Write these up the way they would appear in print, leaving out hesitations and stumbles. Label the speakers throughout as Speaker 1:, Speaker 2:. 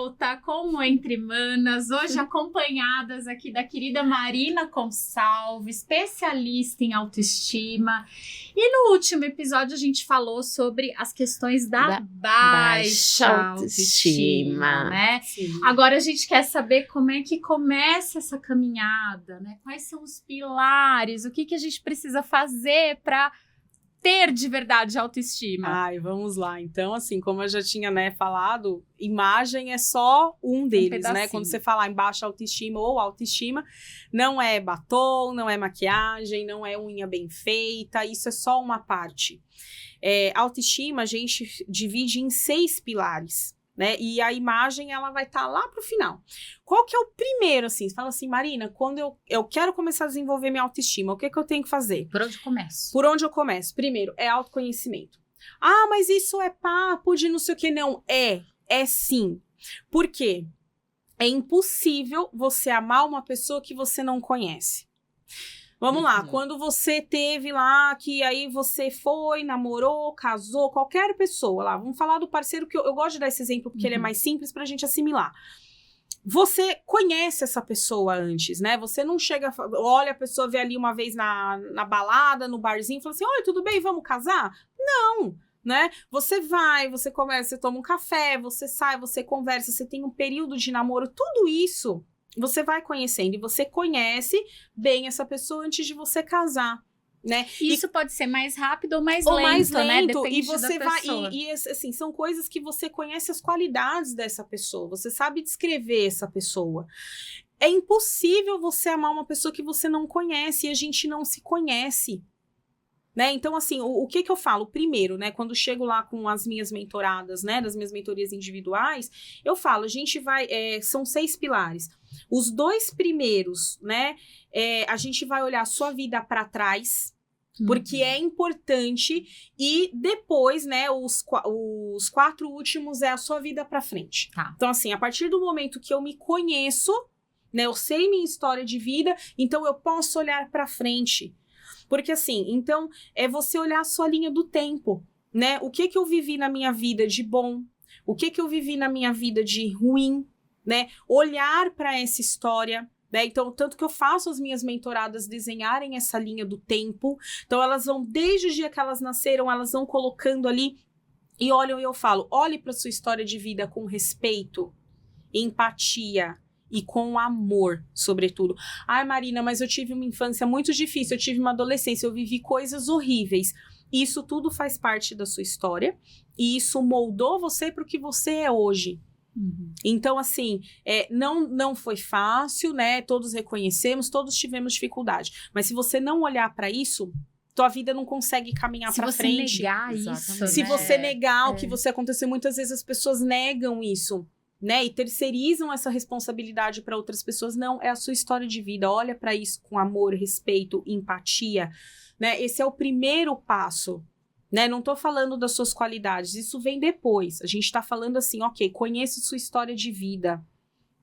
Speaker 1: volta como Entre Manas, hoje acompanhadas aqui da querida Marina Consalvo, especialista em autoestima. E no último episódio a gente falou sobre as questões da baixa autoestima, né?
Speaker 2: Sim.
Speaker 1: Agora a gente quer saber como é que começa essa caminhada, né? Quais são os pilares, o que a gente precisa fazer para ter de verdade autoestima.
Speaker 2: Ai, vamos lá. Então, assim, como eu já tinha, falado, imagem é só um deles, né? Quando você falar em baixa autoestima ou autoestima, não é batom, não é maquiagem, não é unha bem feita, isso é só uma parte. Autoestima a gente divide em 6 pilares, né? E a imagem, ela vai estar lá pro final. Qual que é o primeiro, assim? Você fala assim, Marina, quando eu quero começar a desenvolver minha autoestima, o que eu tenho que fazer?
Speaker 1: Por onde eu começo?
Speaker 2: Por onde eu começo? Primeiro, é autoconhecimento. Ah, mas isso é papo de não sei o que. Não, é sim. Por quê? É impossível você amar uma pessoa que você não conhece. Vamos lá, quando você teve lá, que aí você foi, namorou, casou, qualquer pessoa lá, vamos falar do parceiro, que eu gosto de dar esse exemplo porque ele é mais simples pra gente assimilar. Você conhece essa pessoa antes, né? Você não chega, olha a pessoa, vê ali uma vez na balada, no barzinho, e fala assim, oi, tudo bem, vamos casar? Não, né? Você vai, você começa, você toma um café, você sai, você conversa, você tem um período de namoro, tudo isso você vai conhecendo e você conhece bem essa pessoa antes de você casar, né?
Speaker 1: Isso pode ser mais rápido ou mais
Speaker 2: lento,
Speaker 1: né? Depende
Speaker 2: e você
Speaker 1: da pessoa.
Speaker 2: e assim, são coisas que você conhece as qualidades dessa pessoa, você sabe descrever essa pessoa. É impossível você amar uma pessoa que você não conhece e a gente não se conhece. Né? Então, assim, o que eu falo? Primeiro, né, quando chego lá com as minhas mentoradas, né, das minhas mentorias individuais, eu falo, a gente vai, são 6 pilares. Os 2 primeiros, né, a gente vai olhar a sua vida para trás, porque é importante, e depois, né, os 4 últimos é a sua vida para frente.
Speaker 1: Tá.
Speaker 2: Então, assim, a partir do momento que eu me conheço, né, eu sei minha história de vida, então eu posso olhar para frente. Porque assim, então, é você olhar a sua linha do tempo, né? O que eu vivi na minha vida de bom? O que eu vivi na minha vida de ruim, né? Olhar para essa história, né? Então, tanto que eu faço as minhas mentoradas desenharem essa linha do tempo. Então, elas vão, desde o dia que elas nasceram, elas vão colocando ali e olham e eu falo, olhe para sua história de vida com respeito, empatia, e com amor, sobretudo. Ai, Marina, mas eu tive uma infância muito difícil, eu tive uma adolescência, eu vivi coisas horríveis. Isso tudo faz parte da sua história e isso moldou você para o que você é hoje. Então, assim, não foi fácil, né? Todos reconhecemos, todos tivemos dificuldade. Mas se você não olhar para isso, tua vida não consegue caminhar para frente.
Speaker 1: Se você negar isso,
Speaker 2: Se
Speaker 1: né?
Speaker 2: você negar o que você aconteceu, muitas vezes as pessoas negam isso, né, e terceirizam essa responsabilidade para outras pessoas. Não, é a sua história de vida, olha para isso com amor, respeito, empatia, né, esse é o primeiro passo, né, não tô falando das suas qualidades, isso vem depois, a gente tá falando assim, ok, conheça sua história de vida,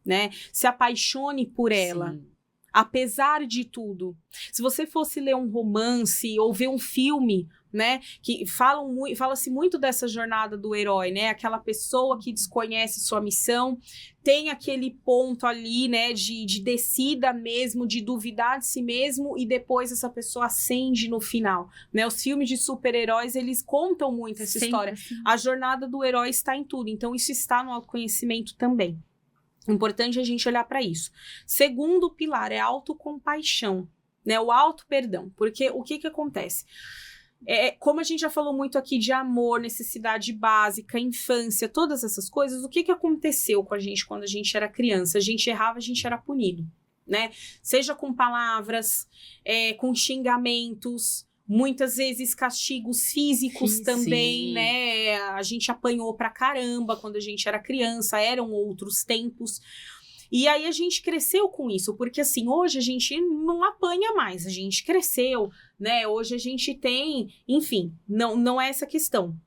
Speaker 2: né, se apaixone por ela. Sim. Apesar de tudo. Se você fosse ler um romance ou ver um filme, né, que fala-se muito dessa jornada do herói, né, aquela pessoa que desconhece sua missão, tem aquele ponto ali, né, de descida mesmo, de duvidar de si mesmo, e depois essa pessoa ascende no final, né, os filmes de super-heróis, eles contam muito essa história, a jornada do herói está em tudo, então isso está no autoconhecimento também. Importante a gente olhar para isso. Segundo pilar é a autocompaixão, né? O auto-perdão. Porque o que acontece? Como a gente já falou muito aqui de amor, necessidade básica, infância, todas essas coisas, o que aconteceu com a gente quando a gente era criança? A gente errava, a gente era punido, né? Seja com palavras, com xingamentos, muitas vezes castigos físicos também, né? A gente apanhou pra caramba quando a gente era criança, eram outros tempos. E aí a gente cresceu com isso, porque assim, hoje a gente não apanha mais, a gente cresceu, né? Hoje a gente tem, enfim, não é essa questão.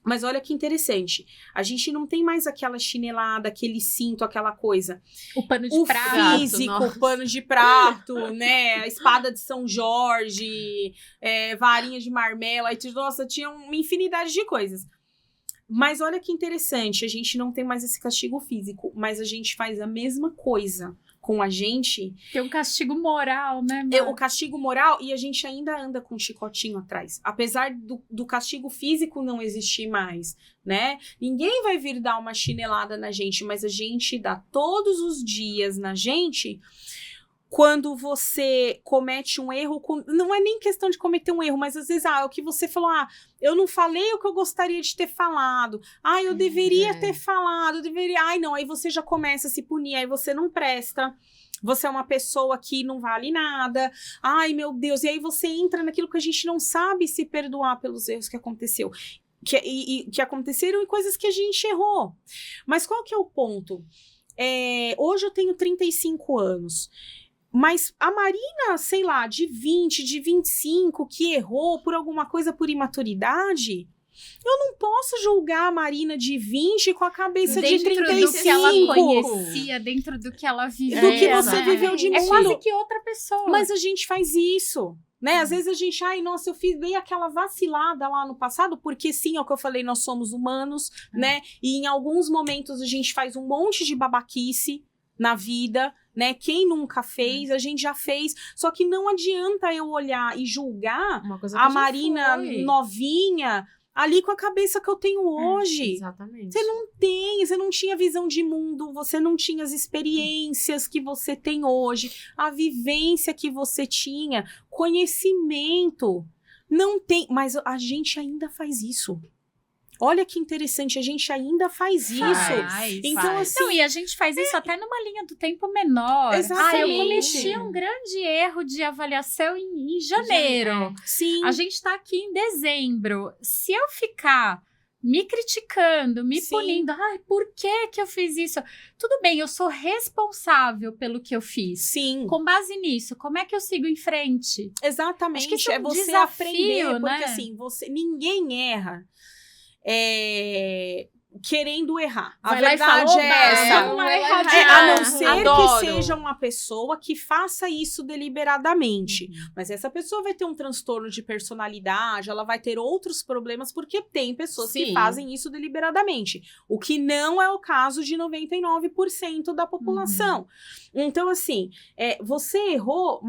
Speaker 2: Mas olha que interessante, a gente não tem mais aquela chinelada, aquele cinto, aquela coisa.
Speaker 1: O pano de prato.
Speaker 2: O físico, o pano de prato, né? A espada de São Jorge, varinha de marmela, nossa, tinha uma infinidade de coisas. Mas olha que interessante, a gente não tem mais esse castigo físico, mas a gente faz a mesma coisa com a gente.
Speaker 1: Tem um castigo moral, né,
Speaker 2: O castigo moral, e a gente ainda anda com um chicotinho atrás. Apesar do castigo físico não existir mais, né? Ninguém vai vir dar uma chinelada na gente, mas a gente dá todos os dias na gente. Quando você comete um erro, não é nem questão de cometer um erro, mas às vezes, o que você falou, eu não falei o que eu gostaria de ter falado, eu deveria ter falado, não, aí você já começa a se punir, aí você não presta, você é uma pessoa que não vale nada, meu Deus, e aí você entra naquilo que a gente não sabe se perdoar pelos erros que aconteceu. Que aconteceram e coisas que a gente errou. Mas qual que é o ponto? Hoje eu tenho 35 anos. Mas a Marina, sei lá, de 20, de 25, que errou por alguma coisa por imaturidade, eu não posso julgar a Marina de 20 com a cabeça de 35.
Speaker 1: Dentro do que ela conhecia, dentro do que ela viveu.
Speaker 2: Do que você viveu de mundo.
Speaker 1: É quase que outra pessoa.
Speaker 2: Mas a gente faz isso, né? Às vezes a gente, nossa, eu fiz bem aquela vacilada lá no passado, porque sim, é o que eu falei, nós somos humanos, né? E em alguns momentos a gente faz um monte de babaquice na vida, né? Quem nunca fez, a gente já fez. Só que não adianta eu olhar e julgar a Marina novinha ali com a cabeça que eu tenho hoje.
Speaker 3: Exatamente.
Speaker 2: Você não tinha visão de mundo, você não tinha as experiências que você tem hoje, a vivência que você tinha, conhecimento. Não tem, mas a gente ainda faz isso. Olha que interessante, a gente ainda faz isso. Então, assim...
Speaker 1: Não, e a gente faz isso até numa linha do tempo menor.
Speaker 2: Exatamente.
Speaker 1: Eu cometi um grande erro de avaliação em janeiro.
Speaker 2: Sim.
Speaker 1: A gente tá aqui em dezembro. Se eu ficar me criticando, me punindo, por que eu fiz isso? Tudo bem, eu sou responsável pelo que eu fiz.
Speaker 2: Sim.
Speaker 1: Com base nisso, como é que eu sigo em frente?
Speaker 2: Exatamente.
Speaker 1: Acho que isso é um
Speaker 2: você
Speaker 1: desafio,
Speaker 2: aprender, porque
Speaker 1: né?
Speaker 2: assim, ninguém erra querendo errar. A
Speaker 1: Vai lá e
Speaker 2: verdade
Speaker 1: fala,
Speaker 2: é essa.
Speaker 1: vamos lá errar.
Speaker 2: A não ser
Speaker 3: Adoro.
Speaker 2: que seja uma pessoa que faça isso deliberadamente. Mas essa pessoa vai ter um transtorno de personalidade, ela vai ter outros problemas, porque tem pessoas que fazem isso deliberadamente. O que não é o caso de 99% da população. Então, assim, você errou,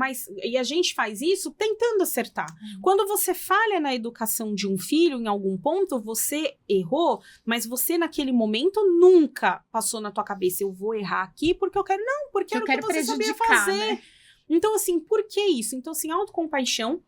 Speaker 2: e a gente faz isso tentando acertar. Quando você falha na educação de um filho, em algum ponto, você errou, mas você naquele momento nunca passou na tua cabeça, eu vou errar aqui porque eu quero, não, porque era o que você sabia fazer. Né? Então, assim, por que isso? Então, assim, autocompaixão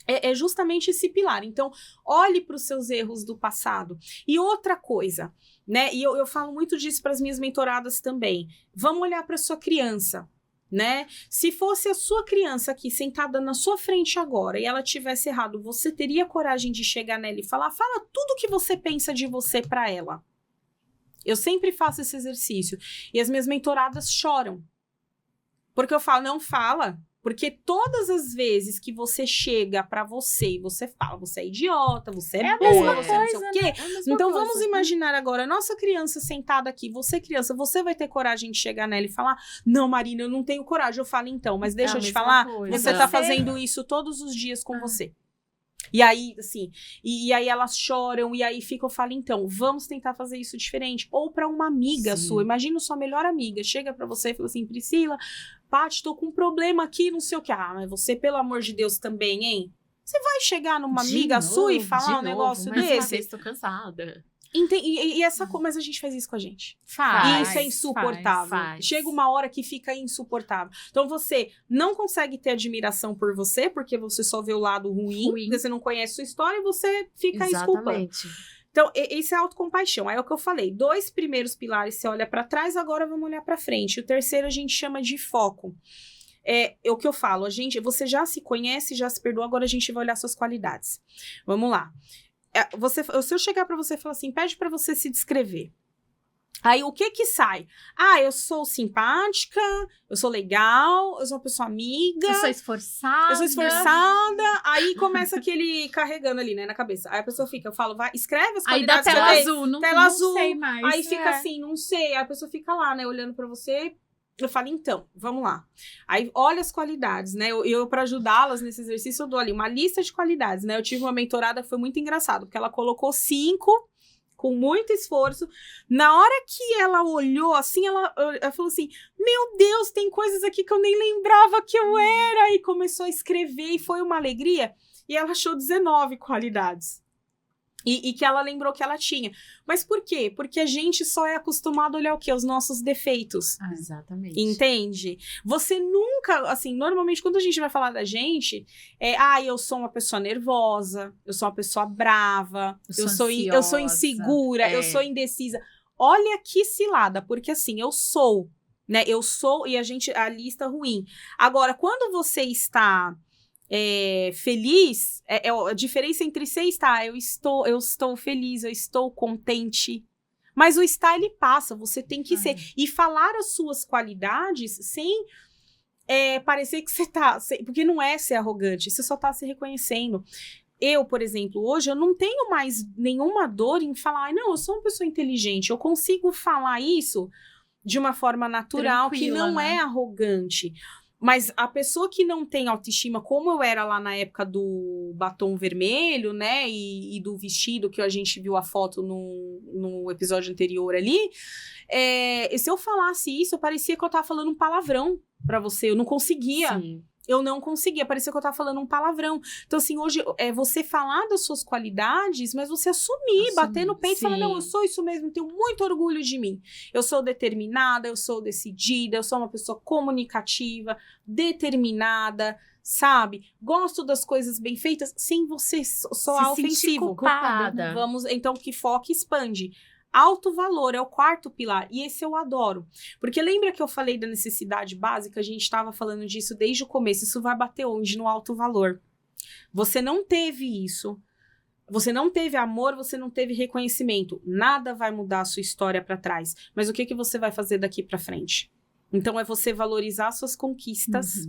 Speaker 2: é justamente esse pilar. Então, olhe para os seus erros do passado. E outra coisa, né? E eu falo muito disso para as minhas mentoradas também. Vamos olhar para sua criança. Né? Se fosse a sua criança aqui sentada na sua frente agora e ela tivesse errado, você teria coragem de chegar nela e fala tudo que você pensa de você pra ela. Eu sempre faço esse exercício e as minhas mentoradas choram. Porque eu falo, não fala. Porque todas as vezes que você chega pra você e você fala, você é idiota, você é boa, você não sei o quê. Então vamos imaginar agora, a nossa criança sentada aqui, você criança, você vai ter coragem de chegar nela e falar, não, Marina, eu não tenho coragem. Eu falo, então, mas deixa eu te falar, você tá fazendo isso todos os dias com você. E aí, assim, e aí elas choram, e aí eu falo, então, vamos tentar fazer isso diferente. Ou pra uma amiga sua, imagina sua melhor amiga, chega pra você e fala assim, Priscila, Paty, tô com um problema aqui, não sei o que. Mas você, pelo amor de Deus, também, hein? Você vai chegar numa amiga sua e falar um negócio desse?
Speaker 3: Estou cansada.
Speaker 2: E essa coisa, mas a gente faz isso com a gente. E isso é insuportável.
Speaker 3: Faz.
Speaker 2: Chega uma hora que fica insuportável. Então você não consegue ter admiração por você, porque você só vê o lado ruim. Porque você não conhece sua história e você fica esculpando. Então, esse é autocompaixão. Aí é o que eu falei. 2 primeiros pilares você olha pra trás, agora vamos olhar pra frente. O terceiro a gente chama de foco. É o que eu falo. Você já se conhece, já se perdoa, agora a gente vai olhar suas qualidades. Vamos lá. Se eu chegar pra você e falar assim, pede pra você se descrever. Aí, o que sai? Eu sou simpática, eu sou legal, eu sou uma pessoa amiga.
Speaker 1: Eu sou esforçada.
Speaker 2: Aí começa aquele carregando ali, né, na cabeça. Aí a pessoa fica, eu falo, vai, escreve as
Speaker 1: aí dá
Speaker 2: qualidades.
Speaker 1: tela azul,
Speaker 2: não
Speaker 1: sei mais.
Speaker 2: Aí fica assim, não sei. Aí a pessoa fica lá, né, olhando pra você. Eu falo, então, vamos lá. Aí, olha as qualidades, né? Eu para ajudá-las nesse exercício, eu dou ali uma lista de qualidades, né? Eu tive uma mentorada que foi muito engraçado, porque ela colocou 5 com muito esforço. Na hora que ela olhou assim, ela falou assim, meu Deus, tem coisas aqui que eu nem lembrava que eu era. E começou a escrever e foi uma alegria. E ela achou 19 qualidades. E que ela lembrou que ela tinha. Mas por quê? Porque a gente só é acostumado a olhar o quê? Os nossos defeitos.
Speaker 1: Exatamente.
Speaker 2: Entende? Você nunca, assim, normalmente quando a gente vai falar da gente, eu sou uma pessoa nervosa, eu sou uma pessoa brava, eu sou insegura, eu sou indecisa. Olha que cilada, porque assim, eu sou, né? Eu sou e a lista ruim. Agora, quando você está feliz, a diferença entre ser e estar, eu estou feliz, eu estou contente. Mas o estar, ele passa, você tem que ser. E falar as suas qualidades sem parecer que você tá... Porque não é ser arrogante, você só tá se reconhecendo. Eu, por exemplo, hoje, eu não tenho mais nenhuma dor em falar, não, eu sou uma pessoa inteligente, eu consigo falar isso de uma forma natural, tranquila, que não é arrogante. Mas a pessoa que não tem autoestima, como eu era lá na época do batom vermelho, né, e do vestido, que a gente viu a foto no episódio anterior ali, se eu falasse isso, parecia que eu tava falando um palavrão pra você, eu não conseguia. Sim. Eu não conseguia, parecia que eu tava falando um palavrão. Então, assim, hoje é você falar das suas qualidades, mas você assumir, bater no peito e falar, não, eu sou isso mesmo, tenho muito orgulho de mim. Eu sou determinada, eu sou decidida, eu sou uma pessoa comunicativa, determinada, sabe? Gosto das coisas bem feitas, sem você soar ofensivo.
Speaker 1: Culpada.
Speaker 2: Vamos, então, que foca e expande. Alto valor é o quarto pilar, e esse eu adoro. Porque lembra que eu falei da necessidade básica? A gente estava falando disso desde o começo. Isso vai bater onde? No alto valor. Você não teve isso. Você não teve amor, você não teve reconhecimento. Nada vai mudar a sua história para trás. Mas o que você vai fazer daqui para frente? Então é você valorizar suas conquistas.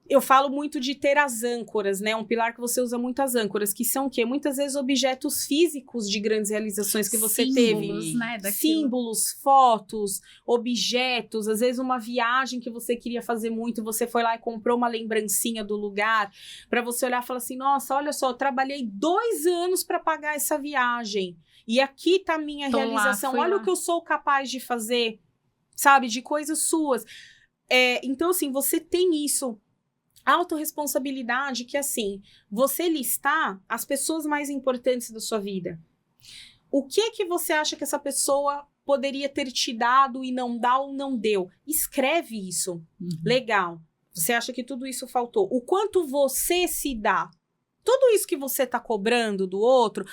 Speaker 2: Eu falo muito de ter as âncoras, né? Um pilar que você usa muito as âncoras, que são o quê? Muitas vezes objetos físicos de grandes realizações que você teve.
Speaker 1: Né,
Speaker 2: símbolos, fotos, objetos, às vezes uma viagem que você queria fazer muito, você foi lá e comprou uma lembrancinha do lugar, para você olhar e falar assim, nossa, olha só, eu trabalhei 2 anos para pagar essa viagem, e aqui tá a minha realização, olha o que eu sou capaz de fazer, sabe? De coisas suas. Então, assim, você tem isso. Autorresponsabilidade, que assim, você listar as pessoas mais importantes da sua vida. O que você acha que essa pessoa poderia ter te dado e não dá ou não deu? Escreve isso. Legal. Você acha que tudo isso faltou? O quanto você se dá? Tudo isso que você tá cobrando do outro,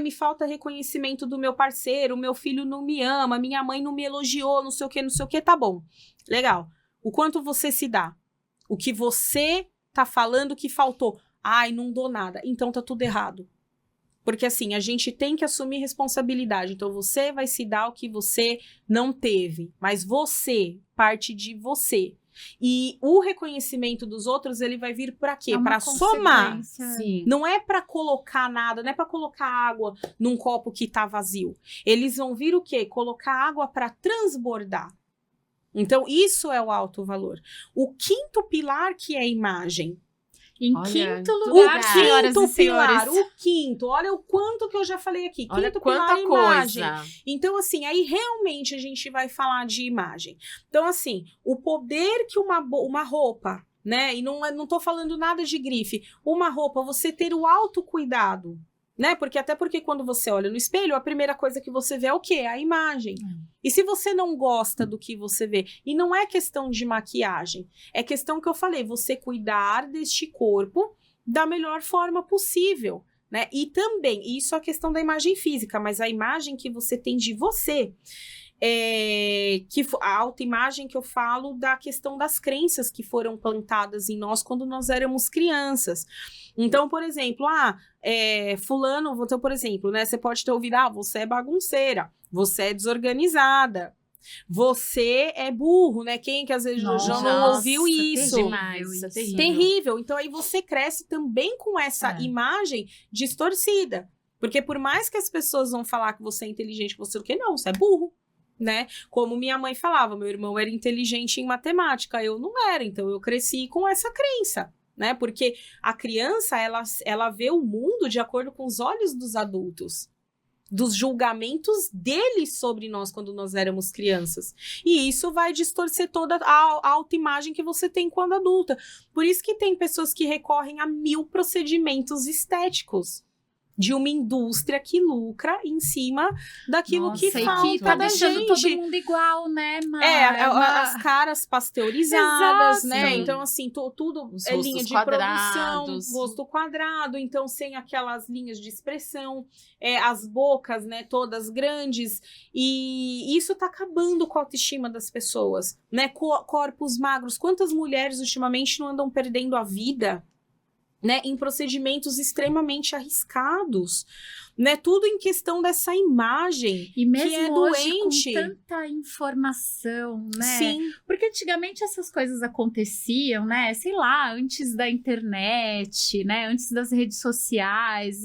Speaker 2: me falta reconhecimento do meu parceiro, o meu filho não me ama, minha mãe não me elogiou, não sei o que, tá bom. Legal. O quanto você se dá? O que você tá falando que faltou. Não dou nada. Então tá tudo errado. Porque assim, a gente tem que assumir responsabilidade. Então você vai se dar o que você não teve. Mas você, parte de você. E o reconhecimento dos outros, ele vai vir pra quê? Pra somar.
Speaker 1: Sim.
Speaker 2: Não é pra colocar nada, não é pra colocar água num copo que tá vazio. Eles vão vir o quê? Colocar água pra transbordar. Então, isso é o alto valor. O quinto pilar, que é a imagem.
Speaker 1: Quinto lugar,
Speaker 2: o quinto pilar, olha o quanto que eu já falei aqui.
Speaker 1: Olha
Speaker 2: quinto pilar, imagem.
Speaker 1: Coisa.
Speaker 2: Então, assim, aí realmente a gente vai falar de imagem. Então, assim, o poder que uma roupa, né? E não tô falando nada de grife. Uma roupa, você ter o autocuidado, né? Até porque quando você olha no espelho, a primeira coisa que você vê é o quê? A imagem. E se você não gosta do que você vê? E não é questão de maquiagem. É questão que eu falei, você cuidar deste corpo da melhor forma possível, né? E também, isso é a questão da imagem física, mas a imagem que você tem de você. A autoimagem que eu falo da questão das crenças que foram plantadas em nós quando nós éramos crianças. Então, por exemplo, fulano, então, por exemplo, né, você pode ter ouvido, você é bagunceira, você é desorganizada, você é burro, né? Quem que às vezes já não ouviu isso? Terrível. Então, aí você cresce também com essa imagem distorcida. Porque por mais que as pessoas vão falar que você é inteligente, você não, você é burro. Né? Como minha mãe falava, meu irmão era inteligente em matemática, eu não era, então eu cresci com essa crença, né? Porque a criança, ela vê o mundo de acordo com os olhos dos adultos. dos julgamentos deles sobre nós quando nós éramos crianças. E isso vai distorcer toda a autoimagem que você tem quando adulta. Por isso que tem pessoas que recorrem a 1000 procedimentos estéticos de uma indústria que lucra em cima daquilo que falta
Speaker 1: que tá
Speaker 2: da
Speaker 1: deixando
Speaker 2: gente.
Speaker 1: todo mundo igual, né, Mar?
Speaker 2: As caras pasteurizadas,
Speaker 1: Exato.
Speaker 2: né? Então, assim, tudo
Speaker 3: Os
Speaker 2: é linha
Speaker 3: rostos
Speaker 2: de
Speaker 3: quadrados.
Speaker 2: produção, rosto quadrado, então sem aquelas linhas de expressão, as bocas, né, todas grandes, e isso tá acabando com a autoestima das pessoas, né? Corpos magros. Quantas mulheres ultimamente não andam perdendo a vida, né, em procedimentos extremamente arriscados, né, tudo em questão dessa imagem
Speaker 1: E mesmo
Speaker 2: que é
Speaker 1: hoje,
Speaker 2: doente.
Speaker 1: com tanta informação, né?
Speaker 2: Sim,
Speaker 1: Porque antigamente essas coisas aconteciam, né? Sei lá, antes da internet, né? Antes das redes sociais.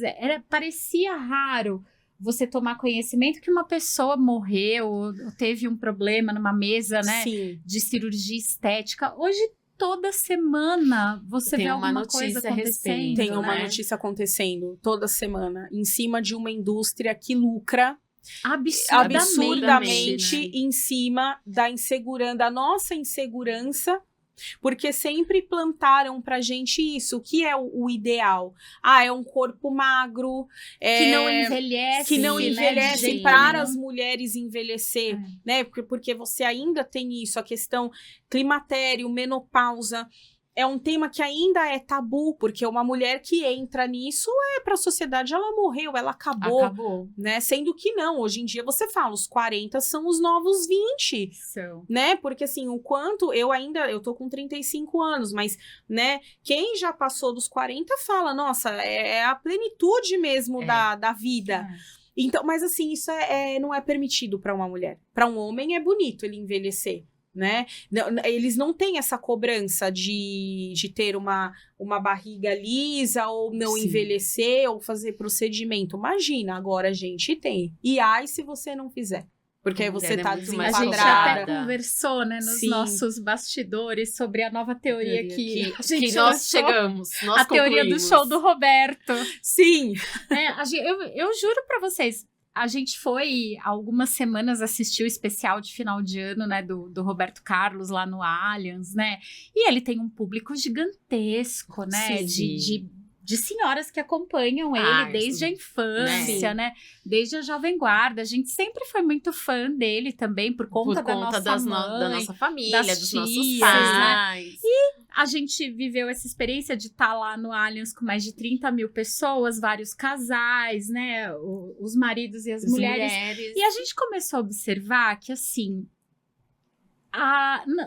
Speaker 1: Parecia raro você tomar conhecimento que uma pessoa morreu ou teve um problema numa mesa, né?
Speaker 2: sim.
Speaker 1: De cirurgia estética. Hoje, toda semana, você
Speaker 3: Tem
Speaker 1: vê
Speaker 3: uma
Speaker 1: alguma
Speaker 3: notícia
Speaker 1: coisa
Speaker 3: a respeito,
Speaker 1: acontecendo.
Speaker 2: Tem uma
Speaker 3: né?
Speaker 2: notícia acontecendo toda semana em cima de uma indústria que lucra absurdamente
Speaker 1: né?
Speaker 2: em cima da insegurança, da nossa insegurança, porque sempre plantaram pra gente isso, o que é o ideal. É um corpo magro,
Speaker 1: Que não envelhece.
Speaker 2: que não
Speaker 1: né,
Speaker 2: envelhece,
Speaker 1: de jeito
Speaker 2: para
Speaker 1: nenhum.
Speaker 2: as mulheres envelhecer, né? Porque você ainda tem isso, a questão climatério, menopausa. É um tema que ainda é tabu, porque uma mulher que entra nisso para a sociedade, ela morreu, ela acabou, né? Sendo que não, hoje em dia você fala, os 40 são os novos 20, né? Porque assim, o quanto, eu tô com 35 anos, mas, né, quem já passou dos 40 fala, nossa, é a plenitude mesmo da vida. Então, mas assim, isso não é permitido para uma mulher. Para um homem é bonito ele envelhecer, né? Eles não têm essa cobrança de ter uma barriga lisa ou não
Speaker 3: Sim.
Speaker 2: envelhecer ou fazer procedimento. Imagina, agora a gente tem. E ai se você não fizer. Porque aí você tá
Speaker 3: muito mais
Speaker 1: A gente
Speaker 2: desenquadrada.
Speaker 1: até conversou, né, nos
Speaker 2: Sim.
Speaker 1: nossos bastidores sobre a nova teoria que a gente
Speaker 3: que nós
Speaker 1: lançou.
Speaker 3: chegamos, nós
Speaker 1: A teoria do
Speaker 3: concluímos.
Speaker 1: show do Roberto.
Speaker 2: Sim.
Speaker 1: Eu juro pra vocês, a gente foi há algumas semanas assistir o especial de final de ano, né, do Roberto Carlos lá no Allianz, né? E ele tem um público gigantesco, né?
Speaker 3: Sim.
Speaker 1: De senhoras que acompanham ele desde a infância, né? Desde a Jovem Guarda. A gente sempre foi muito fã dele também, por conta da nossa mãe,
Speaker 3: da nossa família,
Speaker 1: das
Speaker 3: dos nossos
Speaker 1: tias,
Speaker 3: pais.
Speaker 1: A gente viveu essa experiência de estar lá no Allianz com mais de 30 mil pessoas, vários casais, né? Os maridos e as mulheres. E a gente começou a observar que, assim,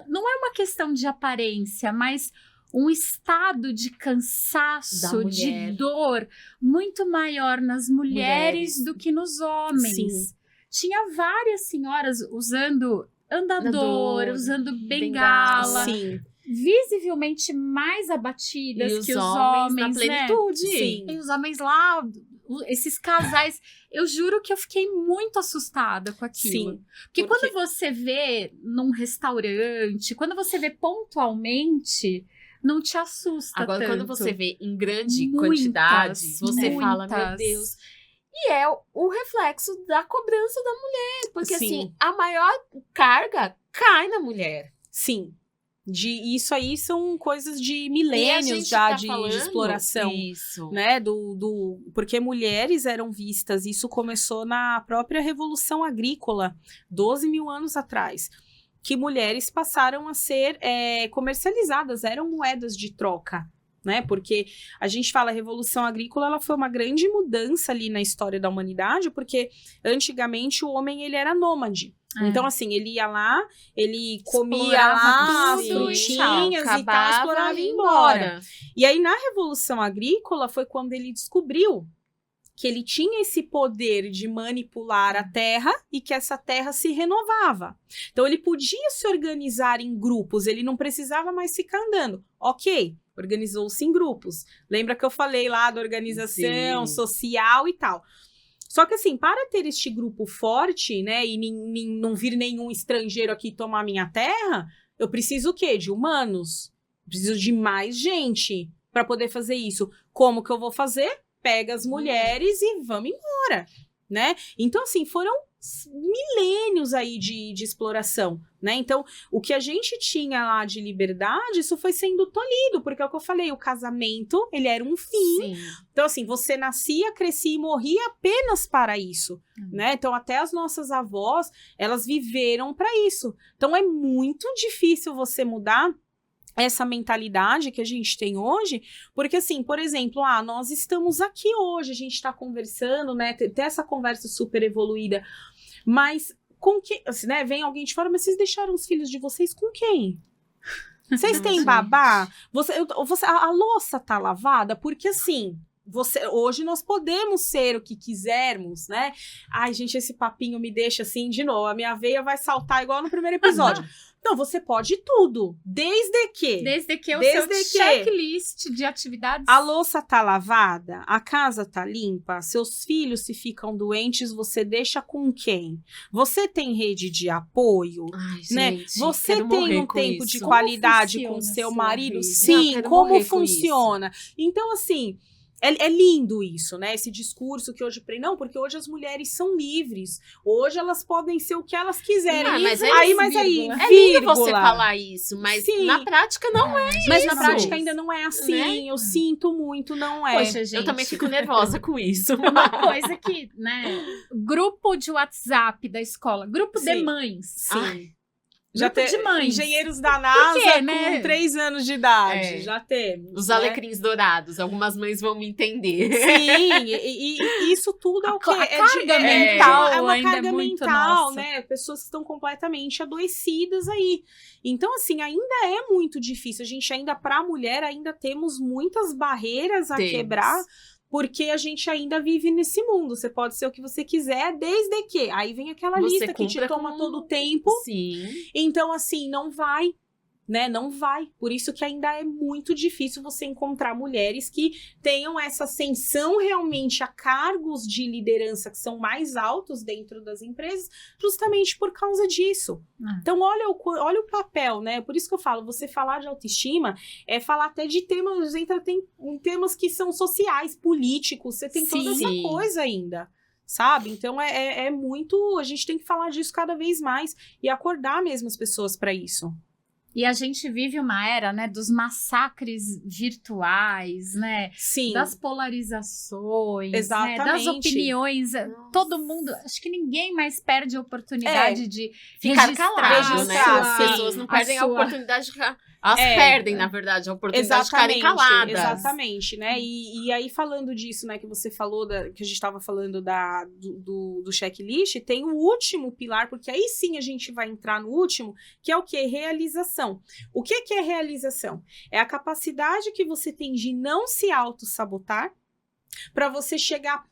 Speaker 1: não é uma questão de aparência, mas um estado de cansaço, de dor muito maior nas mulheres do que nos homens.
Speaker 2: Sim.
Speaker 1: Tinha várias senhoras usando andador, usando bengala.
Speaker 2: Sim.
Speaker 1: Visivelmente mais abatidas que os homens,
Speaker 3: na plenitude.
Speaker 1: Né?
Speaker 2: Sim.
Speaker 1: E os homens lá, esses casais, eu juro que eu fiquei muito assustada com aquilo.
Speaker 2: Sim.
Speaker 1: Porque quando você vê num restaurante, quando você vê pontualmente, não te assusta
Speaker 3: Agora,
Speaker 1: tanto.
Speaker 3: quando você vê em grande
Speaker 1: Muitas,
Speaker 3: quantidade, você fala, meu
Speaker 1: muitas.
Speaker 3: Deus. E é o reflexo da cobrança da mulher. Porque,
Speaker 2: Sim.
Speaker 3: assim, a maior carga cai na mulher.
Speaker 2: Sim. Isso aí são coisas de
Speaker 3: E a
Speaker 2: milênios
Speaker 3: gente
Speaker 2: já
Speaker 3: tá
Speaker 2: de
Speaker 3: falando
Speaker 2: exploração.
Speaker 3: Isso.
Speaker 2: Né, porque mulheres eram vistas, isso começou na própria Revolução Agrícola, 12 mil anos atrás, que mulheres passaram a ser comercializadas, eram moedas de troca, né, porque a gente fala a Revolução Agrícola, ela foi uma grande mudança ali na história da humanidade, porque antigamente o homem ele era nômade. Então, assim, ele ia lá, ele comia lá as frutinhas e tal, explorava e ia embora. E aí, na Revolução Agrícola, foi quando ele descobriu que ele tinha esse poder de manipular a terra e que essa terra se renovava. Então, ele podia se organizar em grupos, ele não precisava mais ficar andando. Ok, organizou-se em grupos. Lembra que eu falei lá da organização social e tal. Só que assim, para ter este grupo forte, né, e não vir nenhum estrangeiro aqui tomar minha terra, eu preciso o quê? De humanos. Preciso de mais gente para poder fazer isso. Como que eu vou fazer? Pega as mulheres e vamos embora, né? Então, assim, foram milênios aí de exploração, né? Então, o que a gente tinha lá de liberdade, isso foi sendo tolhido, porque é o que eu falei, o casamento, ele era um fim.
Speaker 3: Sim.
Speaker 2: Então, assim, você nascia, crescia e morria apenas para isso, né? Então, até as nossas avós, elas viveram para isso. Então, é muito difícil você mudar essa mentalidade que a gente tem hoje, porque assim, por exemplo, nós estamos aqui hoje, a gente está conversando, né, ter essa conversa super evoluída, mas com que, assim, né, vem alguém de fora, mas vocês deixaram os filhos de vocês com quem? Vocês têm babá? A louça tá lavada? Porque assim, hoje nós podemos ser o que quisermos, né? Ai, gente, esse papinho me deixa assim, de novo, a minha veia vai saltar igual no primeiro episódio. Não, você pode tudo, desde que
Speaker 1: seu checklist de atividades.
Speaker 2: a louça tá lavada, a casa tá limpa, seus filhos se ficam doentes, você deixa com quem? Você tem rede de apoio,
Speaker 3: Ai,
Speaker 2: né?
Speaker 3: gente,
Speaker 2: Você
Speaker 3: quero
Speaker 2: tem
Speaker 3: morrer
Speaker 2: um
Speaker 3: com
Speaker 2: tempo
Speaker 3: isso.
Speaker 2: de qualidade
Speaker 1: Como
Speaker 2: com
Speaker 1: funciona
Speaker 2: seu
Speaker 1: sua
Speaker 2: marido?
Speaker 1: rede?
Speaker 2: Sim,
Speaker 3: quero
Speaker 2: como
Speaker 3: morrer com
Speaker 2: funciona? Então, assim, é lindo isso, né? Esse discurso que hoje... Não, porque hoje as mulheres são livres. Hoje elas podem ser o que elas quiserem.
Speaker 3: Mas
Speaker 1: vírgula.
Speaker 3: É lindo você
Speaker 2: vírgula.
Speaker 3: falar isso, mas
Speaker 2: Sim.
Speaker 3: na prática não é isso.
Speaker 2: Mas na prática ainda não é assim.
Speaker 3: Né?
Speaker 2: Eu sinto muito, não é.
Speaker 1: Poxa, gente.
Speaker 3: Eu também fico nervosa com isso.
Speaker 1: Uma coisa que, né? Grupo de WhatsApp da escola, grupo de
Speaker 2: Sim.
Speaker 1: mães.
Speaker 2: Sim.
Speaker 1: Grupo de mães.
Speaker 2: Engenheiros da NASA
Speaker 1: quê, né?
Speaker 2: com 3 anos de idade.
Speaker 3: É.
Speaker 2: Já temos.
Speaker 3: Os
Speaker 2: né?
Speaker 3: alecrins dourados, algumas mães vão me entender.
Speaker 2: Sim, e isso tudo é o quê?
Speaker 1: A carga
Speaker 2: É
Speaker 1: mental
Speaker 2: uma
Speaker 1: ainda
Speaker 2: carga
Speaker 1: é muito
Speaker 2: mental,
Speaker 1: nossa.
Speaker 2: né? Pessoas que estão completamente adoecidas aí. Então, assim, ainda é muito difícil. A gente ainda, pra mulher, ainda temos muitas barreiras a
Speaker 3: Temos.
Speaker 2: quebrar, porque a gente ainda vive nesse mundo. Você pode ser o que você quiser, desde que. Aí vem aquela
Speaker 3: Você
Speaker 2: lista que te
Speaker 3: cumpra
Speaker 2: toma
Speaker 3: com-
Speaker 2: todo o tempo.
Speaker 3: Sim.
Speaker 2: Então, assim, não vai, né? Não vai. Por isso que ainda é muito difícil você encontrar mulheres que tenham essa ascensão realmente a cargos de liderança que são mais altos dentro das empresas, justamente por causa disso. Então, olha o papel, né? Por isso que eu falo, você falar de autoestima é falar até de temas, em temas que são sociais, políticos, você tem toda essa
Speaker 3: Sim.
Speaker 2: coisa ainda. Sabe? Então é muito. A gente tem que falar disso cada vez mais e acordar mesmo as pessoas para isso.
Speaker 1: E a gente vive uma era, né, dos massacres virtuais, né?
Speaker 2: Sim.
Speaker 1: Das polarizações, né, das
Speaker 2: Exatamente.
Speaker 1: opiniões.
Speaker 3: Nossa.
Speaker 1: Todo mundo, acho que ninguém mais perde a oportunidade de
Speaker 3: Ficar
Speaker 1: registrar
Speaker 3: calado, né?
Speaker 2: registrar,
Speaker 3: As
Speaker 2: sim.
Speaker 3: pessoas não
Speaker 1: a
Speaker 3: perdem a
Speaker 1: sua-
Speaker 3: oportunidade de ficar... Elas
Speaker 2: É.
Speaker 3: perdem, na verdade, a oportunidade de ficarem caladas.
Speaker 2: Exatamente, né? E aí, falando disso, né, que você falou, que a gente estava falando do checklist, tem o último pilar, porque aí sim a gente vai entrar no último, que é o quê? Realização. O que é realização? É a capacidade que você tem de não se auto-sabotar para você chegar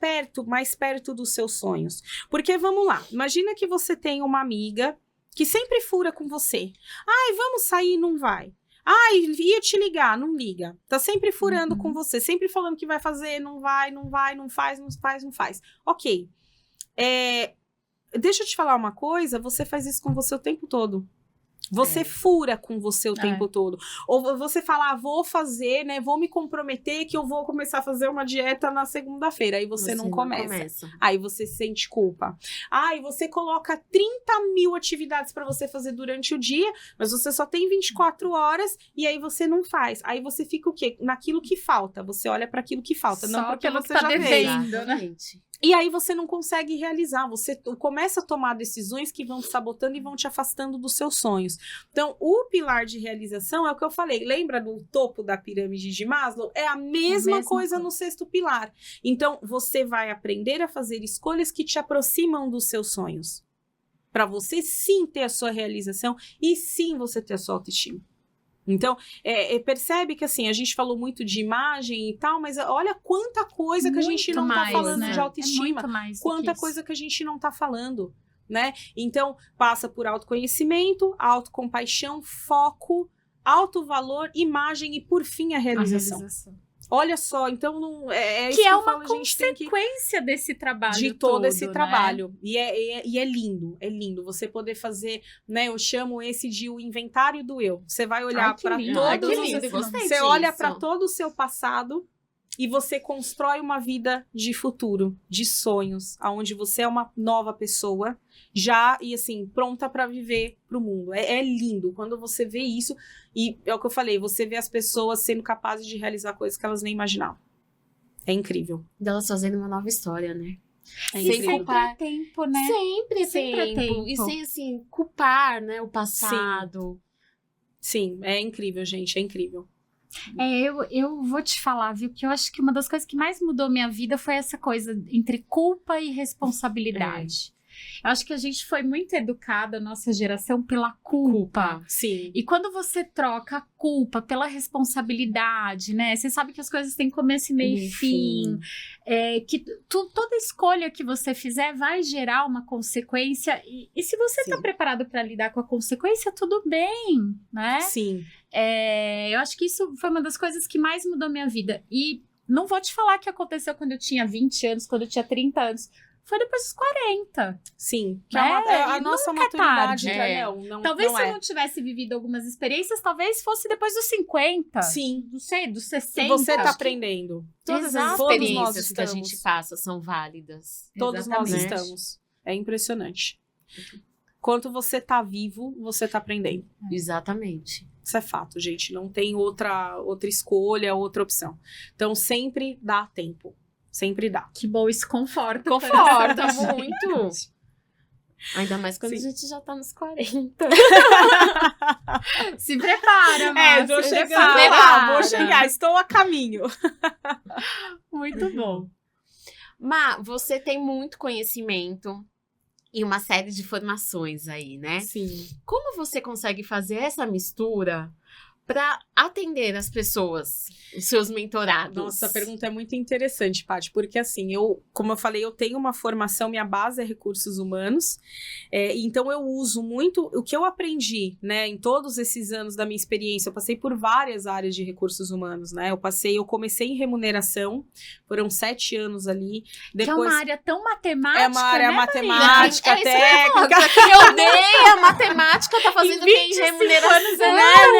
Speaker 2: mais perto dos seus sonhos. Porque, vamos lá, imagina que você tem uma amiga que sempre fura com você. Ai, vamos sair, não vai. Ai, ia te ligar, não liga. Tá sempre furando com você, sempre falando que vai fazer, não vai, não faz. Ok. Deixa eu te falar uma coisa, você faz isso com você o tempo todo. Você fura com você o tempo todo. Ou você fala, vou fazer, né? Vou me comprometer que eu vou começar a fazer uma dieta na segunda-feira. Aí você não começa. Aí você sente culpa. Aí você coloca 30 mil atividades para você fazer durante o dia, mas você só tem 24 horas e aí você não faz. Aí você fica o quê? Naquilo que falta. Você olha para aquilo que falta, não
Speaker 1: Só
Speaker 2: porque
Speaker 1: pelo
Speaker 2: você
Speaker 1: que tá
Speaker 2: já
Speaker 1: devendo.
Speaker 2: fez.
Speaker 3: Exatamente.
Speaker 2: E aí você não consegue realizar, você começa a tomar decisões que vão te sabotando e vão te afastando dos seus sonhos. Então, o pilar de realização é o que eu falei, lembra do topo da pirâmide de Maslow? É a mesma coisa no sexto pilar. Então, você vai aprender a fazer escolhas que te aproximam dos seus sonhos. Para você sim ter a sua realização e sim você ter a sua autoestima. Então, percebe que assim, a gente falou muito de imagem e tal, mas olha quanta coisa que a gente não tá falando,
Speaker 1: né?
Speaker 2: de autoestima.
Speaker 1: É muito mais do
Speaker 2: Quanta
Speaker 1: que isso.
Speaker 2: coisa que a gente não tá falando, né? Então, passa por autoconhecimento, autocompaixão, foco, alto valor, imagem e, por fim, a realização. Olha só, então não isso
Speaker 1: Que é
Speaker 2: eu
Speaker 1: uma
Speaker 2: falo, a gente tem que
Speaker 1: consequência desse trabalho
Speaker 2: de todo esse
Speaker 1: né?
Speaker 2: trabalho. E é lindo você poder fazer, né? Eu chamo esse de o inventário do eu. Você vai olhar para
Speaker 1: lindo.
Speaker 2: todos
Speaker 1: Que
Speaker 2: os
Speaker 1: lindo,
Speaker 3: gostei
Speaker 2: você
Speaker 3: disso.
Speaker 2: olha para todo o seu passado e você constrói uma vida de futuro, de sonhos, onde você é uma nova pessoa, já, e assim, pronta para viver pro mundo. É lindo quando você vê isso, e é o que eu falei, você vê as pessoas sendo capazes de realizar coisas que elas nem imaginavam. É incrível.
Speaker 3: Delas fazendo uma nova história, né?
Speaker 2: É
Speaker 1: E
Speaker 2: incrível.
Speaker 1: sempre
Speaker 3: culpar.
Speaker 1: é tempo, né?
Speaker 3: Sempre
Speaker 1: Sempre é
Speaker 3: é tempo.
Speaker 1: tempo.
Speaker 3: E sem, assim, culpar, né, o passado.
Speaker 2: Sim, é incrível, gente, é incrível.
Speaker 1: Eu vou te falar, viu? Que eu acho que uma das coisas que mais mudou minha vida foi essa coisa entre culpa e responsabilidade. Eu acho que a gente foi muito educada, a nossa geração, pela culpa.
Speaker 2: Sim.
Speaker 1: E quando você troca a culpa pela responsabilidade, né? Você sabe que as coisas têm começo, meio e fim. Que toda escolha que você fizer vai gerar uma consequência. E se você está
Speaker 2: Sim.
Speaker 1: preparado para lidar com a consequência, tudo bem, né?
Speaker 2: Sim.
Speaker 1: Eu acho que isso foi uma das coisas que mais mudou minha vida. E não vou te falar que aconteceu quando eu tinha 20 anos, quando eu tinha 30 anos. Foi depois dos 40.
Speaker 2: Sim. Que
Speaker 1: É,
Speaker 2: a
Speaker 1: e
Speaker 2: nossa
Speaker 1: nunca é
Speaker 2: maturidade.
Speaker 1: tarde.
Speaker 2: Não,
Speaker 1: Talvez
Speaker 2: não
Speaker 1: se eu
Speaker 2: é.
Speaker 1: não tivesse vivido algumas experiências, talvez fosse depois dos 50.
Speaker 2: Sim.
Speaker 1: Não sei, dos 60.
Speaker 2: E você tá
Speaker 1: Acho que-
Speaker 2: aprendendo.
Speaker 3: Todas
Speaker 1: Exato.
Speaker 3: as
Speaker 2: Todos nós
Speaker 3: experiências que a
Speaker 2: estamos.
Speaker 3: gente passa são válidas.
Speaker 2: Todos nós
Speaker 1: Exatamente.
Speaker 2: estamos. É impressionante. Enquanto você tá vivo, você tá aprendendo.
Speaker 3: Exatamente.
Speaker 2: Isso é fato, gente. Não tem outra escolha, outra opção. Então, sempre dá tempo. Sempre dá.
Speaker 1: Que bom, isso conforta.
Speaker 3: Conforta muito. Ainda mais quando
Speaker 2: Sim.
Speaker 3: a gente já tá nos 40.
Speaker 1: Se prepara, Márcia.
Speaker 2: vou
Speaker 1: se
Speaker 2: chegar
Speaker 1: prepara.
Speaker 2: lá, vou chegar. Estou a caminho.
Speaker 1: Muito bom.
Speaker 3: Má, você tem muito conhecimento e uma série de formações aí, né?
Speaker 2: Sim.
Speaker 3: Como você consegue fazer essa mistura para atender as pessoas, os seus mentorados?
Speaker 2: Nossa, a pergunta é muito interessante, Paty, porque assim, como eu falei, eu tenho uma formação, minha base é recursos humanos, então eu uso muito o que eu aprendi, né, em todos esses anos da minha experiência. Eu passei por várias áreas de recursos humanos, né, eu comecei em remuneração, foram 7 anos ali,
Speaker 1: Que é uma área tão matemática,
Speaker 2: é uma área
Speaker 1: né,
Speaker 2: matemática,
Speaker 3: Marina? É isso que eu ia falar.
Speaker 2: técnica.
Speaker 3: Quem odeia matemática tá fazendo o que em
Speaker 1: 25
Speaker 3: remuneração?
Speaker 1: anos eu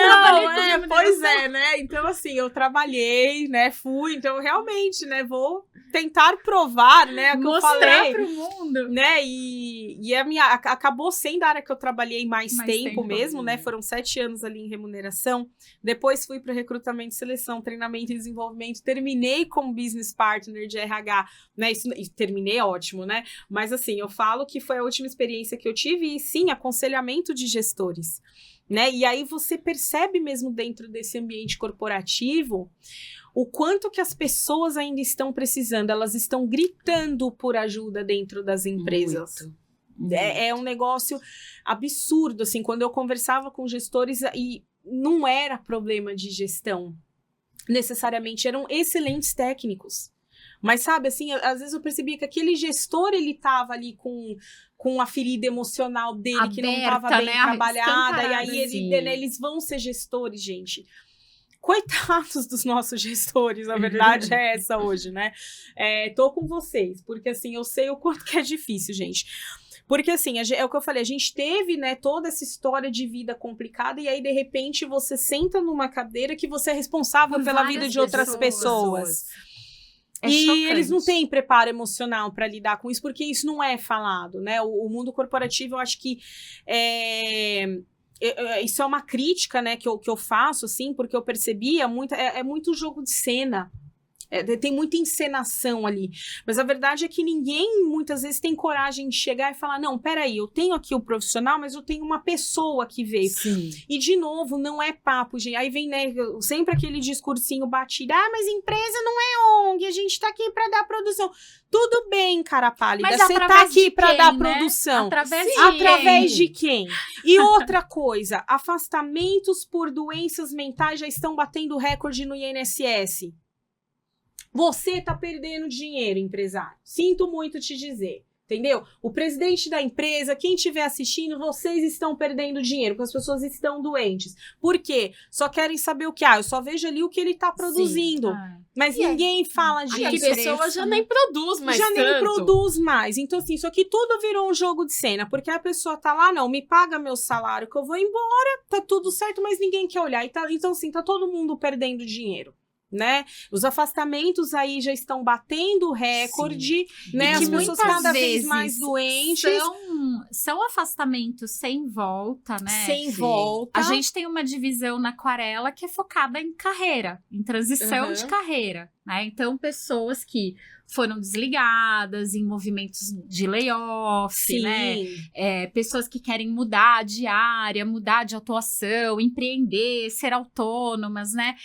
Speaker 1: trabalhei com
Speaker 2: Pois
Speaker 1: remuneração.
Speaker 2: é, né? Então, assim, eu trabalhei, né? Fui, então, realmente, né? Vou tentar provar, né? O que eu
Speaker 1: Mostrar
Speaker 2: falei,
Speaker 1: pro mundo.
Speaker 2: né? E acabou sendo a área que eu trabalhei mais tempo mesmo, né? Foram 7 anos ali em remuneração. Depois fui para recrutamento, seleção, treinamento e desenvolvimento. Terminei como business partner de RH, né? E terminei ótimo, né? Mas, assim, eu falo que foi a última experiência que eu tive e, sim, aconselhamento de gestores. Né? E aí você percebe mesmo dentro desse ambiente corporativo o quanto que as pessoas ainda estão precisando, elas estão gritando por ajuda dentro das empresas.
Speaker 3: Muito.
Speaker 2: É um negócio absurdo, assim, quando eu conversava com gestores e não era problema de gestão, necessariamente, eram excelentes técnicos. Mas, sabe, assim, às vezes eu percebia que aquele gestor, ele tava ali com a ferida emocional dele, que não estava
Speaker 1: Aberta,
Speaker 2: bem
Speaker 1: né?
Speaker 2: Trabalhada, e aí
Speaker 3: Sim.
Speaker 2: eles vão ser gestores, gente. Coitados dos nossos gestores, a verdade é essa hoje, né? Tô com vocês, porque assim, eu sei o quanto que é difícil, gente. Porque assim, é o que eu falei, a gente teve, né, toda essa história de vida complicada, e aí, de repente, você senta numa cadeira que você é responsável
Speaker 1: Por
Speaker 2: pela
Speaker 1: várias
Speaker 2: vida de outras pessoas. E
Speaker 1: chocante.
Speaker 2: eles não têm preparo emocional para lidar com isso, porque isso não é falado, né? O mundo corporativo, eu acho que isso é uma crítica, né, que eu faço, assim, porque eu percebia muito, muito jogo de cena. Tem muita encenação ali. Mas a verdade é que ninguém, muitas vezes, tem coragem de chegar e falar, não, peraí, eu tenho aqui o profissional, mas eu tenho uma pessoa que veio.
Speaker 3: Sim.
Speaker 2: E, de novo, não é papo, gente. Aí vem, né, sempre aquele discursinho batido. Mas empresa não é ONG, a gente tá aqui pra dar produção. Tudo bem, cara pálida,
Speaker 1: Mas
Speaker 2: você tá
Speaker 1: através
Speaker 2: aqui
Speaker 1: de
Speaker 2: pra
Speaker 1: quem,
Speaker 2: dar
Speaker 1: né?
Speaker 2: produção.
Speaker 1: Através
Speaker 2: De quem? E outra coisa, afastamentos por doenças mentais já estão batendo recorde no INSS. Você tá perdendo dinheiro, empresário. Sinto muito te dizer. Entendeu? O presidente da empresa, quem estiver assistindo, vocês estão perdendo dinheiro, porque as pessoas estão doentes. Por quê? Só querem saber o que? Eu só vejo ali o que ele tá produzindo. Mas ninguém fala
Speaker 3: E a
Speaker 2: disso.
Speaker 3: pessoa já nem produz mais
Speaker 2: Já nem
Speaker 3: tanto.
Speaker 2: produz mais. Então, assim, isso aqui tudo virou um jogo de cena, porque a pessoa tá lá, não, me paga meu salário que eu vou embora, tá tudo certo, mas ninguém quer olhar. Então, assim, tá todo mundo perdendo dinheiro. né? Os afastamentos aí já estão batendo recorde, né?
Speaker 1: E que
Speaker 2: As pessoas
Speaker 1: muitas
Speaker 2: cada vez
Speaker 1: vezes
Speaker 2: mais doentes.
Speaker 1: São afastamentos sem volta, né?
Speaker 2: Sem
Speaker 3: Sim.
Speaker 2: volta.
Speaker 1: A gente tem uma divisão na Aquarela que é focada em carreira, em transição de carreira, né? Então, pessoas que foram desligadas em movimentos de layoff,
Speaker 2: Sim.
Speaker 1: né? Pessoas que querem mudar de área, mudar de atuação, empreender, ser autônomas, né?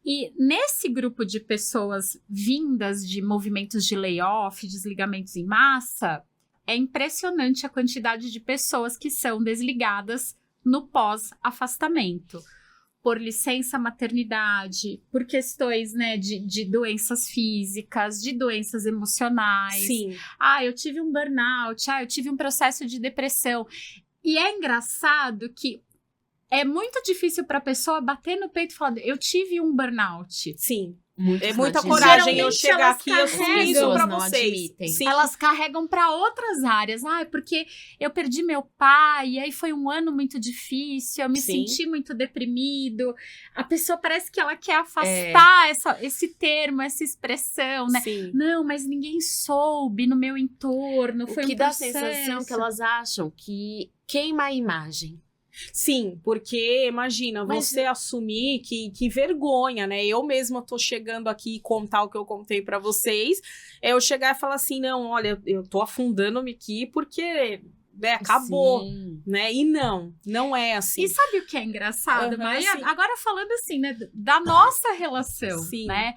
Speaker 1: E nesse grupo de pessoas vindas de movimentos de layoff, desligamentos em massa, é impressionante a quantidade de pessoas que são desligadas no pós-afastamento. Por licença maternidade, por questões, né, de doenças físicas, de doenças emocionais.
Speaker 2: Sim.
Speaker 1: Eu tive um burnout, eu tive um processo de depressão. E é engraçado que é muito difícil para a pessoa bater no peito e falar, eu tive um burnout.
Speaker 2: Sim.
Speaker 3: Muitos
Speaker 2: É muita
Speaker 3: não
Speaker 2: coragem
Speaker 3: admitem.
Speaker 2: eu
Speaker 1: Geralmente
Speaker 2: chegar
Speaker 1: elas
Speaker 2: aqui e assumir
Speaker 1: carregam,
Speaker 2: isso pra
Speaker 3: não
Speaker 2: vocês.
Speaker 3: admitem.
Speaker 2: Sim.
Speaker 1: Elas carregam para outras áreas. Porque eu perdi meu pai, e aí foi um ano muito difícil, eu me
Speaker 2: Sim.
Speaker 1: senti muito deprimido. A pessoa parece que ela quer afastar esse termo, essa expressão, né?
Speaker 2: Sim.
Speaker 1: Não, mas ninguém soube no meu entorno,
Speaker 3: O
Speaker 1: foi
Speaker 3: que
Speaker 1: um
Speaker 3: dá a
Speaker 1: processo.
Speaker 3: sensação que elas acham que queima a imagem.
Speaker 2: Sim, porque imagina,
Speaker 3: Mas-
Speaker 2: você assumir que vergonha, né? Eu mesma tô chegando aqui e contar o que eu contei pra vocês, eu chegar e falar assim, não, olha, eu tô afundando-me aqui porque, né, acabou,
Speaker 3: Sim.
Speaker 2: né? E não é assim.
Speaker 1: E sabe o que é engraçado,
Speaker 2: Aham,
Speaker 1: Maria?
Speaker 2: sim.
Speaker 1: Agora falando assim, né, da nossa relação,
Speaker 2: Sim.
Speaker 1: né?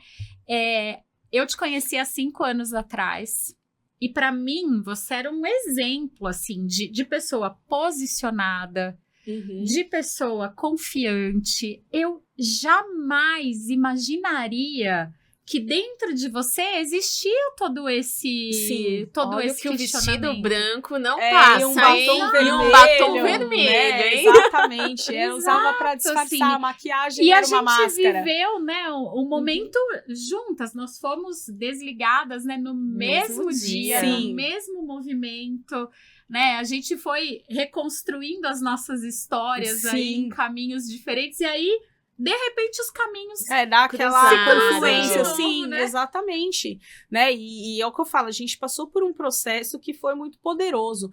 Speaker 1: Eu te conheci há 5 anos atrás e pra mim você era um exemplo, assim, de pessoa posicionada,
Speaker 2: Uhum.
Speaker 1: de pessoa confiante. Eu jamais imaginaria que dentro de você existia todo esse,
Speaker 2: Sim.
Speaker 3: Olha que o vestido
Speaker 1: questionamento.
Speaker 3: branco não
Speaker 2: É,
Speaker 3: passa,
Speaker 2: e um batom
Speaker 3: hein?
Speaker 2: vermelho.
Speaker 3: E um batom vermelho,
Speaker 2: né?
Speaker 3: hein?
Speaker 2: Exatamente. Eu usava pra disfarçar
Speaker 1: assim.
Speaker 2: a maquiagem,
Speaker 1: E a
Speaker 2: era uma
Speaker 1: gente
Speaker 2: máscara.
Speaker 1: viveu, né, um momento juntas. Nós fomos desligadas, né, no mesmo
Speaker 3: Mesmo
Speaker 1: dia,
Speaker 3: dia.
Speaker 2: Sim.
Speaker 1: no mesmo movimento, né? A gente foi reconstruindo as nossas histórias aí
Speaker 2: Sim.
Speaker 1: em caminhos diferentes. E aí, de repente, os caminhos
Speaker 2: Dá aquela
Speaker 3: Cruzaram.
Speaker 2: confluência,
Speaker 1: De novo,
Speaker 2: sim,
Speaker 1: né?
Speaker 2: exatamente. Né? E é o que eu falo, a gente passou por um processo que foi muito poderoso.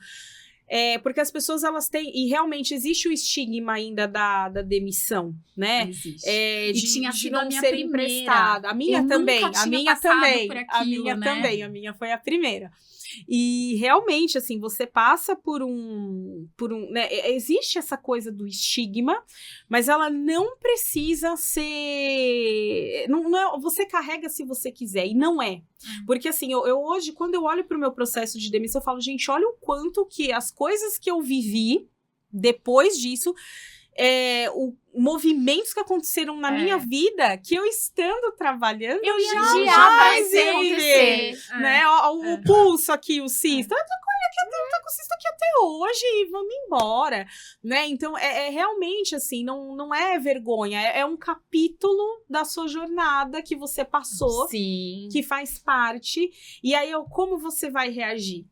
Speaker 2: Porque as pessoas, elas têm... E realmente existe o estigma ainda da demissão, né?
Speaker 1: existe.
Speaker 2: De,
Speaker 1: tinha
Speaker 2: de
Speaker 1: sido
Speaker 2: não
Speaker 1: a minha
Speaker 2: ser
Speaker 1: primeira.
Speaker 2: emprestada. A minha
Speaker 1: Eu
Speaker 2: também,
Speaker 1: nunca
Speaker 2: a
Speaker 1: tinha
Speaker 2: minha
Speaker 1: passado
Speaker 2: também.
Speaker 1: por
Speaker 2: A
Speaker 1: aquilo,
Speaker 2: minha
Speaker 1: né?
Speaker 2: também, a minha foi a primeira. E realmente, assim, você passa por um, né? Existe essa coisa do estigma, mas ela não precisa ser, não é, você carrega se você quiser, e não é. Porque assim, eu hoje, quando eu olho pro meu processo de demissão, eu falo, gente, olha o quanto que as coisas que eu vivi depois disso, movimentos que aconteceram na minha vida, que eu estando trabalhando,
Speaker 1: Eu ia
Speaker 2: jamais
Speaker 1: jamais
Speaker 2: ia viver.
Speaker 1: acontecer.
Speaker 2: Né? O pulso aqui, o cisto. Eu tô com cisto aqui até hoje e vamos embora, né? Então, realmente, assim, não é vergonha, é um capítulo da sua jornada que você passou,
Speaker 3: Sim.
Speaker 2: que faz parte, e aí, como você vai reagir?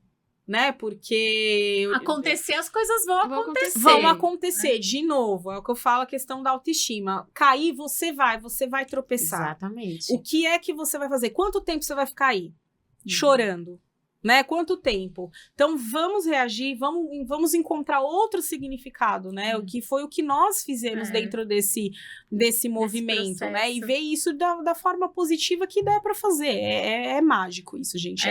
Speaker 2: Né? Porque...
Speaker 1: Acontecer, as coisas vão acontecer.
Speaker 2: Vão acontecer, de novo, é o que eu falo, a questão da autoestima. Cair, você vai tropeçar.
Speaker 3: Exatamente.
Speaker 2: O que é que você vai fazer? Quanto tempo você vai ficar aí? Chorando. Né? Quanto tempo? Então, vamos reagir, vamos encontrar outro significado, né? O que foi o que nós fizemos dentro desse movimento, né? E ver isso da forma positiva que der para fazer. É mágico isso, gente.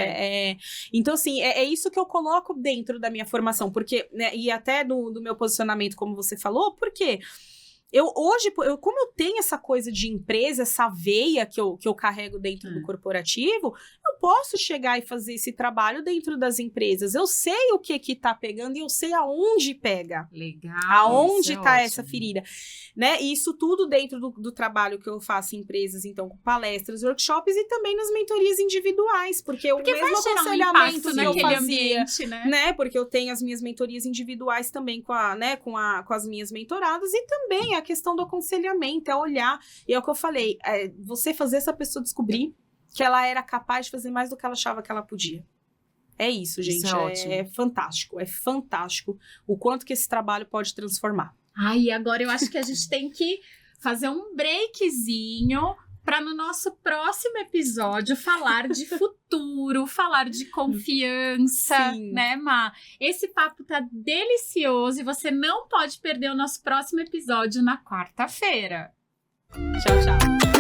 Speaker 2: Então, assim, é isso que eu coloco dentro da minha formação, porque, né, e até do meu posicionamento, como você falou, porque... Hoje, como eu tenho essa coisa de empresa, essa veia que eu carrego dentro do corporativo, eu posso chegar e fazer esse trabalho dentro das empresas. Eu sei o que tá pegando e eu sei aonde pega.
Speaker 1: Legal.
Speaker 2: Aonde tá
Speaker 3: ótimo.
Speaker 2: essa ferida. Né? E isso tudo dentro do trabalho que eu faço em empresas, então, com palestras, workshops e também nas mentorias individuais. Porque o mesmo
Speaker 1: vai gerar um
Speaker 2: aconselhamento
Speaker 1: impacto
Speaker 2: que eu
Speaker 1: naquele
Speaker 2: fazia,
Speaker 1: ambiente, né?
Speaker 2: né? Porque eu tenho as minhas mentorias individuais também com as minhas mentoradas e também a questão do aconselhamento, é olhar, e é o que eu falei, você fazer essa pessoa descobrir que ela era capaz de fazer mais do que ela achava que ela podia. É isso, gente.
Speaker 3: Isso é ótimo.
Speaker 2: É fantástico o quanto que esse trabalho pode transformar.
Speaker 1: Ai, agora eu acho que a gente tem que fazer um breakzinho para no nosso próximo episódio falar de futuro, falar de confiança,
Speaker 2: Sim.
Speaker 1: né, Má? Esse papo tá delicioso e você não pode perder o nosso próximo episódio na quarta-feira.
Speaker 2: Tchau, tchau.